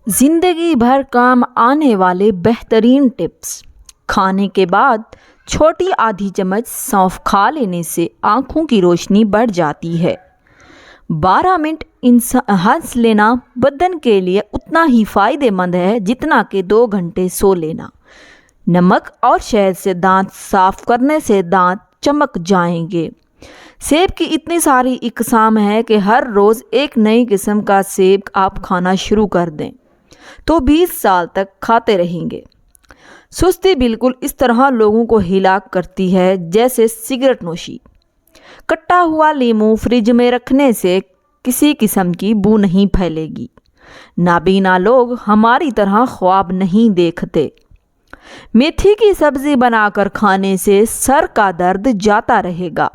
زندگی بھر کام آنے والے بہترین ٹپس۔ کھانے کے بعد چھوٹی آدھی چمچ سونف کھا لینے سے آنکھوں کی روشنی بڑھ جاتی ہے۔ 12 منٹ ہنس لینا بدن کے لیے اتنا ہی فائدہ مند ہے جتنا کہ 2 گھنٹے سو لینا۔ نمک اور شہد سے دانت صاف کرنے سے دانت چمک جائیں گے۔ سیب کی اتنی ساری اقسام ہے کہ ہر روز ایک نئی قسم کا سیب آپ کھانا شروع کر دیں تو 20 سال تک کھاتے رہیں گے۔ سستی بالکل اس طرح لوگوں کو ہلاک کرتی ہے جیسے سگریٹ نوشی۔ کٹا ہوا لیموں فریج میں رکھنے سے کسی قسم کی بو نہیں پھیلے گی۔ نابینا لوگ ہماری طرح خواب نہیں دیکھتے۔ میتھی کی سبزی بنا کر کھانے سے سر کا درد جاتا رہے گا۔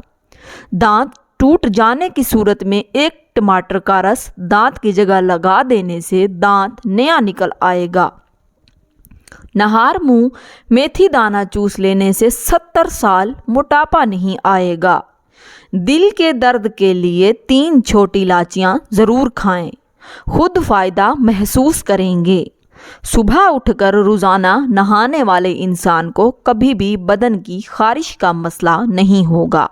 دانت ٹوٹ جانے کی صورت میں ایک ٹماٹر کا رس دانت کی جگہ لگا دینے سے دانت نیا نکل آئے گا۔ نہار منہ میتھی دانہ چوس لینے سے 70 سال موٹاپا نہیں آئے گا۔ دل کے درد کے لیے 3 چھوٹی الائچیاں ضرور کھائیں، خود فائدہ محسوس کریں گے۔ صبح اٹھ کر روزانہ نہانے والے انسان کو کبھی بھی بدن کی خارش کا مسئلہ نہیں ہوگا۔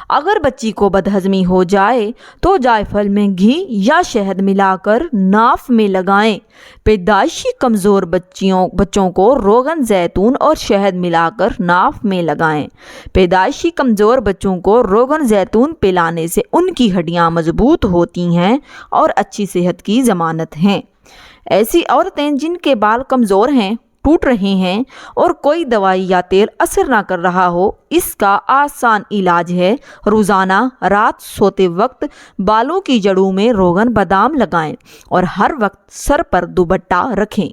اگر بچی کو بدہضمی ہو جائے تو جائفل میں گھی یا شہد ملا کر ناف میں لگائیں۔ پیدائشی کمزور بچوں کو روغن زیتون اور شہد ملا کر ناف میں لگائیں۔ پیدائشی کمزور بچوں کو روغن زیتون پلانے سے ان کی ہڈیاں مضبوط ہوتی ہیں اور اچھی صحت کی ضمانت ہیں۔ ایسی عورتیں جن کے بال کمزور ہیں، ٹوٹ رہے ہیں اور کوئی دوائی یا تیل اثر نہ کر رہا ہو، اس کا آسان علاج ہے روزانہ رات سوتے وقت بالوں کی جڑوں میں روغن بادام لگائیں اور ہر وقت سر پر دوپٹہ رکھیں۔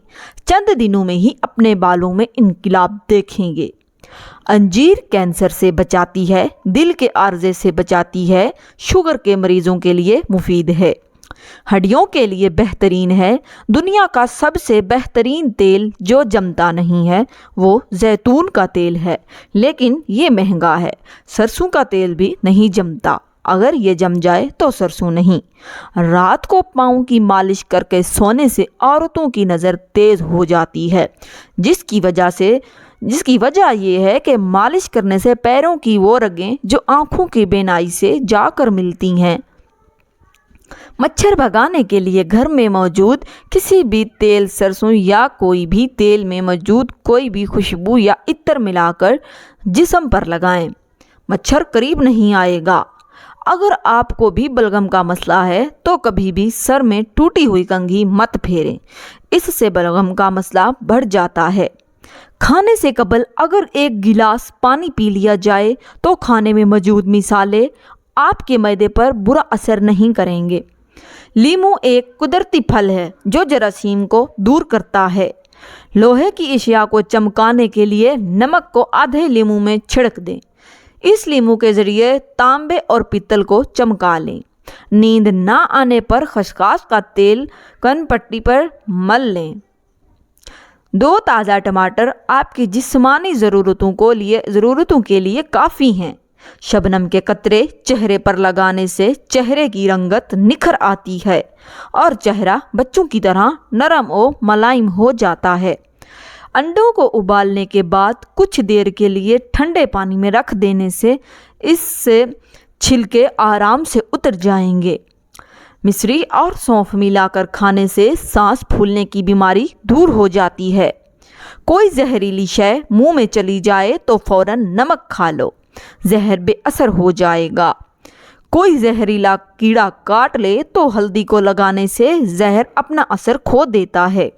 چند دنوں میں ہی اپنے بالوں میں انقلاب دیکھیں گے۔ انجیر کینسر سے بچاتی ہے، دل کے عارضے سے بچاتی ہے، شوگر کے مریضوں کے لیے مفید ہے، ہڈیوں کے لیے بہترین ہے۔ دنیا کا سب سے بہترین تیل جو جمتا نہیں ہے وہ زیتون کا تیل ہے، لیکن یہ مہنگا ہے۔ سرسوں کا تیل بھی نہیں جمتا، اگر یہ جم جائے تو سرسوں نہیں۔ رات کو پاؤں کی مالش کر کے سونے سے عورتوں کی نظر تیز ہو جاتی ہے، جس کی وجہ یہ ہے کہ مالش کرنے سے پیروں کی وہ رگیں جو آنکھوں کی بینائی سے جا کر ملتی ہیں۔ مچھر بھگانے کے لیے گھر میں موجود کسی بھی تیل، سرسوں یا کوئی بھی تیل میں موجود کوئی بھی خوشبو یا عطر ملا کر جسم پر لگائیں، مچھر قریب نہیں آئے گا۔ اگر آپ کو بھی بلغم کا مسئلہ ہے تو کبھی بھی سر میں ٹوٹی ہوئی کنگھی مت پھیریں، اس سے بلغم کا مسئلہ بڑھ جاتا ہے۔ کھانے سے قبل اگر 1 گلاس پانی پی لیا جائے تو کھانے میں موجود مصالحے آپ کے معدے پر برا اثر نہیں کریں گے۔ لیموں ایک قدرتی پھل ہے جو جراثیم کو دور کرتا ہے۔ لوہے کی اشیاء کو چمکانے کے لیے نمک کو آدھے لیموں میں چھڑک دیں۔ اس لیموں کے ذریعے تانبے اور پیتل کو چمکا لیں۔ نیند نہ آنے پر خسخاس کا تیل کن پٹی پر مل لیں۔ 2 تازہ ٹماٹر آپ کی جسمانی ضرورتوں کے لیے کافی ہیں۔ شبنم کے قطرے چہرے پر لگانے سے چہرے کی رنگت نکھر آتی ہے اور چہرہ بچوں کی طرح نرم و ملائم ہو جاتا ہے۔ انڈوں کو ابالنے کے بعد کچھ دیر کے لیے ٹھنڈے پانی میں رکھ دینے سے اس سے چھلکے آرام سے اتر جائیں گے۔ مصری اور سونف ملا کر کھانے سے سانس پھولنے کی بیماری دور ہو جاتی ہے۔ کوئی زہریلی شے منہ میں چلی جائے تو فوراً نمک کھا لو، زہر بے اثر ہو جائے گا۔ کوئی زہریلا کیڑا کاٹ لے تو ہلدی کو لگانے سے زہر اپنا اثر کھو دیتا ہے۔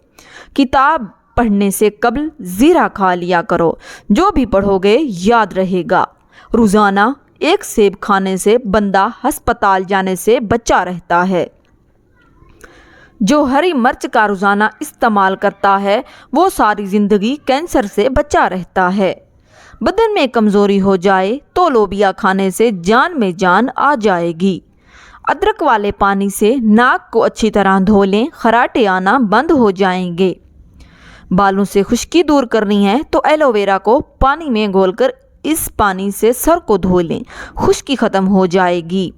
کتاب پڑھنے سے قبل زیرہ کھا لیا کرو، جو بھی پڑھو گے یاد رہے گا۔ روزانہ 1 سیب کھانے سے بندہ ہسپتال جانے سے بچا رہتا ہے۔ جو ہری مرچ کا روزانہ استعمال کرتا ہے وہ ساری زندگی کینسر سے بچا رہتا ہے۔ بدن میں کمزوری ہو جائے تو لوبیا کھانے سے جان میں جان آ جائے گی۔ ادرک والے پانی سے ناک کو اچھی طرح دھو لیں، خراٹے آنا بند ہو جائیں گے۔ بالوں سے خشکی دور کرنی ہے تو ایلو ویرا کو پانی میں گھول کر اس پانی سے سر کو دھو لیں، خشکی ختم ہو جائے گی۔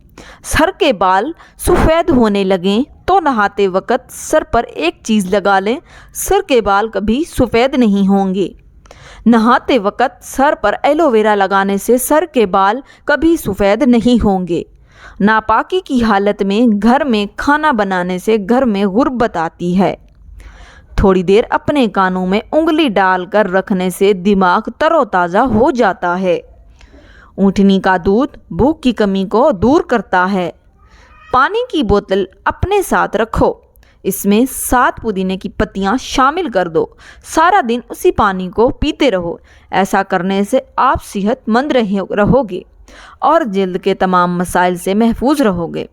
سر کے بال سفید ہونے لگیں تو نہاتے وقت سر پر ایک چیز لگا لیں، سر کے بال کبھی سفید نہیں ہوں گے۔ نہاتے وقت سر پر ایلو ویرا لگانے سے سر کے بال کبھی سفید نہیں ہوں گے۔ ناپاکی کی حالت میں گھر میں کھانا بنانے سے گھر میں غربت آتی ہے۔ تھوڑی دیر اپنے کانوں میں انگلی ڈال کر رکھنے سے دماغ تر و تازہ ہو جاتا ہے۔ اونٹنی کا دودھ بھوک کی کمی کو دور کرتا ہے۔ پانی کی بوتل اپنے ساتھ رکھو، اس میں 7 پودینے کی پتیاں شامل کر دو، سارا دن اسی پانی کو پیتے رہو۔ ایسا کرنے سے آپ صحت مند رہو گے اور جلد کے تمام مسائل سے محفوظ رہو گے۔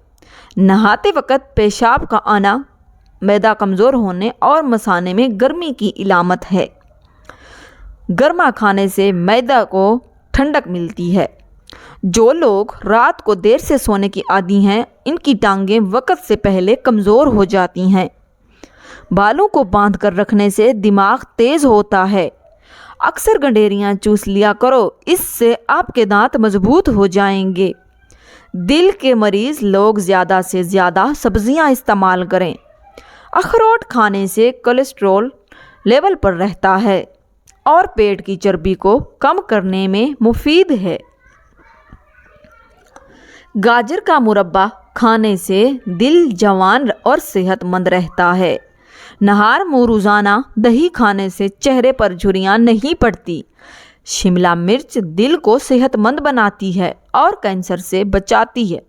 نہاتے وقت پیشاب کا آنا معدہ کمزور ہونے اور مثانے میں گرمی کی علامت ہے۔ گرما کھانے سے معدہ کو ٹھنڈک ملتی ہے۔ جو لوگ رات کو دیر سے سونے کی عادی ہیں، ان کی ٹانگیں وقت سے پہلے کمزور ہو جاتی ہیں۔ بالوں کو باندھ کر رکھنے سے دماغ تیز ہوتا ہے۔ اکثر گنڈیریاں چوس لیا کرو، اس سے آپ کے دانت مضبوط ہو جائیں گے۔ دل کے مریض لوگ زیادہ سے زیادہ سبزیاں استعمال کریں۔ اخروٹ کھانے سے کولیسٹرول لیول پر رہتا ہے اور پیٹ کی چربی کو کم کرنے میں مفید ہے۔ گاجر کا مربع کھانے سے دل جوان اور صحت مند رہتا ہے۔ نہار منہ روزانہ دہی کھانے سے چہرے پر جھریاں نہیں پڑتی۔ شملہ مرچ دل کو صحت مند بناتی ہے اور کینسر سے بچاتی ہے۔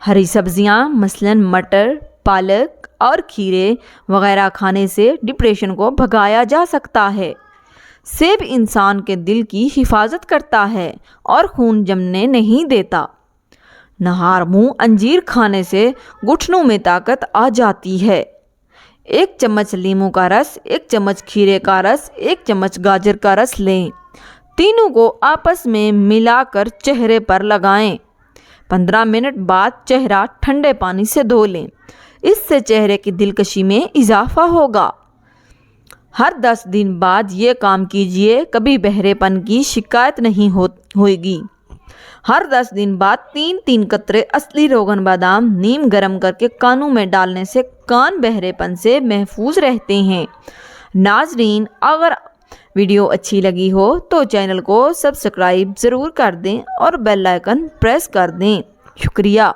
ہری سبزیاں مثلاً مٹر، پالک اور کھیرے وغیرہ کھانے سے ڈپریشن کو بھگایا جا سکتا ہے۔ سیب انسان کے دل کی حفاظت کرتا ہے اور خون جمنے نہیں دیتا۔ نہار منہ انجیر کھانے سے گھٹنوں میں طاقت آ جاتی ہے۔ 1 چمچ لیموں کا رس، 1 چمچ کھیرے کا رس، 1 چمچ گاجر کا رس لیں۔ تینوں کو آپس میں ملا کر چہرے پر لگائیں۔ 15 منٹ بعد چہرہ ٹھنڈے پانی سے دھو لیں، اس سے چہرے کی دلکشی میں اضافہ ہوگا۔ ہر 10 دن بعد یہ کام کیجیے، کبھی بہرے پن کی شکایت نہیں ہوئے گی۔ ہر 10 دن بعد 3 قطرے اصلی روغن بادام نیم گرم کر کے کانوں میں ڈالنے سے کان بہرے پن سے محفوظ رہتے ہیں۔ ناظرین، اگر ویڈیو اچھی لگی ہو تو چینل کو سبسکرائب ضرور کر دیں اور بیل آئیکن پریس کر دیں۔ شکریہ۔